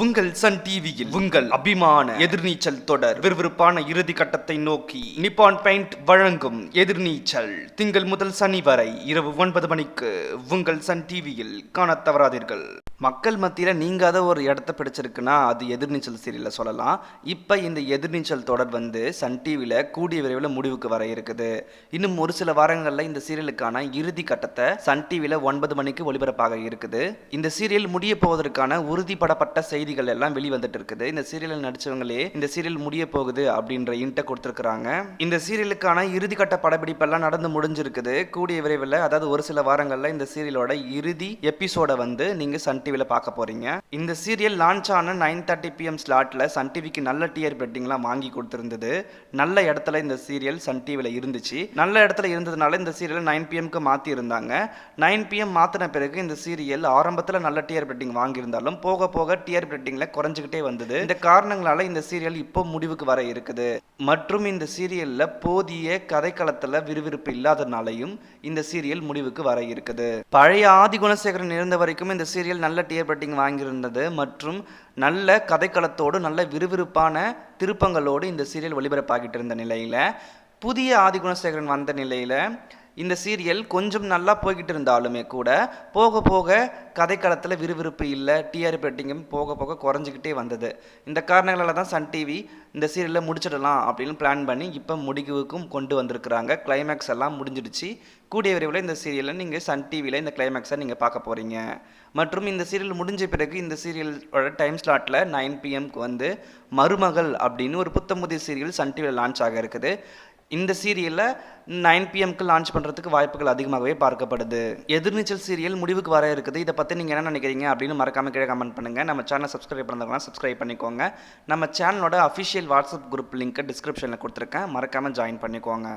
உங்கள் சன் டிவியில் உங்கள் அபிமான எதிர்நீச்சல் தொடர் விறுவிறுப்பான இறுதி கட்டத்தை நோக்கி நிப்பான் பெயிண்ட் வழங்கும் எதிர்நீச்சல் திங்கள் முதல் சனி வரை இரவு 9 மணிக்கு உங்கள் சன் டிவியில் காணத் தவறாதீர்கள். மக்கள் மத்தியில் நீங்காத ஒரு இடத்த பிடிச்சிருக்குன்னா அது எதிர்நீச்சல் சீரியலில் சொல்லலாம். இப்போ இந்த எதிர்நீச்சல் தொடர் சன் டிவியில் கூடிய விரைவில் முடிவுக்கு வர இருக்குது. இன்னும் ஒரு சில வாரங்களில் இந்த சீரியலுக்கான இறுதி கட்டத்தை சன் டிவியில் 9 மணிக்கு ஒளிபரப்பாக இருக்குது. இந்த சீரியல் முடிய போவதற்கான உறுதிப்படப்பட்ட செய்திகள் எல்லாம் வெளிவந்துட்டு இருக்குது. இந்த சீரியலில் நடிச்சவங்களே இந்த சீரியல் முடிய போகுது அப்படின்ற இன்ட்டை கொடுத்துருக்குறாங்க. இந்த சீரியலுக்கான இறுதி கட்ட படப்பிடிப்பெல்லாம் நடந்து முடிஞ்சிருக்குது. கூடிய விரைவில், அதாவது ஒரு சில வாரங்களில் இந்த சீரியலோட இறுதி எபிசோட நீங்கள் சன் டிவியில் பார்க்க போறீங்க. இந்த சீரியல் லான்ச் ஆன 9:30 PM ஸ்லாட்ல சன் டிவிக்கு நல்ல டிஆர் ரேட்டிங்லாம் வாங்கி கொடுத்திருந்தது. நல்ல இடத்துல இந்த சீரியல் சன் டிவியில் இருந்துச்சு. நல்ல இடத்துல இருந்ததுனால இந்த சீரியல் 9 PMக்கு மாற்றி இருந்தாங்க. 9 PM மாற்றின பிறகு இந்த சீரியல் ஆரம்பத்தில் நல்ல டிஆர் ரேட்டிங் வாங்கியிருந்தாலும் போக போக டிஆர் ரேட்டிங்ல குறைஞ்சிக்கிட்டே வந்தது. இந்த காரணங்களால இந்த சீரியல் இப்போ முடிவுக்கு வர இருக்குது. மற்றும் இந்த சீரியல்ல போதிய கதைக்களத்தில் விறுவிறுப்பு இல்லாதனாலையும் இந்த சீரியல் முடிவுக்கு வர இருக்குது. பழைய ஆதி குணசேகரன் இருந்த வரைக்கும் இந்த சீரியல் நல்ல டிஆர் ரேட்டிங் வாங்கியிருந்தது மற்றும் நல்ல கதைக்களத்தோடு நல்ல விறுவிறுப்பான திருப்பங்களோடு இந்த சீரியல் ஒளிபரப்பாகிட்டு இருந்த நிலையில், புதிய ஆதி குணசேகரன் வந்த நிலையில் இந்த சீரியல் கொஞ்சம் நல்லா போய்கிட்டு இருந்தாலுமே கூட போக போக கதைக்களத்தில் விறுவிறுப்பு இல்லை, டிஆர்பி ரேட்டிங்கும் போக போக குறைஞ்சிக்கிட்டே வந்தது. இந்த காரணங்களால் தான் சன் டிவி இந்த சீரியலை முடிச்சிடலாம் அப்படின்னு பிளான் பண்ணி இப்போ முடிவுக்கும் கொண்டு வந்திருக்கிறாங்க. கிளைமேக்ஸ் எல்லாம் முடிஞ்சிடுச்சு. கூடிய விரைவில் இந்த சீரியலை நீங்கள் சன் டிவியில் இந்த கிளைமேக்ஸை நீங்கள் பார்க்க போகிறீங்க. மற்றும் இந்த சீரியல் முடிஞ்ச பிறகு இந்த சீரியலோட டைம் ஸ்லாட்டில் 9 PMக்கு மருமகள் அப்படின்னு ஒரு புத்தமுதிய சீரியல் சன் டிவியில் லான்ச் ஆக இருக்குது. இந்த சீரியலில் 9 PMக்கு லான்ச் பண்ணுறதுக்கு வாய்ப்புகள் அதிகமாகவே பார்க்கப்படுது. எதிர்நீச்சல் சீரியல் முடிவுக்கு வர இருக்குது. இதை பற்றி நீங்கள் என்ன நினைக்கிறீங்க அப்படின்னு மறக்காம கீழே கமெண்ட் பண்ணுங்கள். நம்ம சேனலை சப்ஸ்கிரைப் பண்ணுறதுனா சப்ஸ்கிரைப் பண்ணிக்கோங்க. நம்ம சேனலோட அஃபிஷியல் வாட்ஸ்அப் குரூப் லிங்க்கை டிஸ்கிரிப்ஷனில் கொடுத்துருக்கேன். மறக்காமல் ஜாயின் பண்ணிக்கோங்க.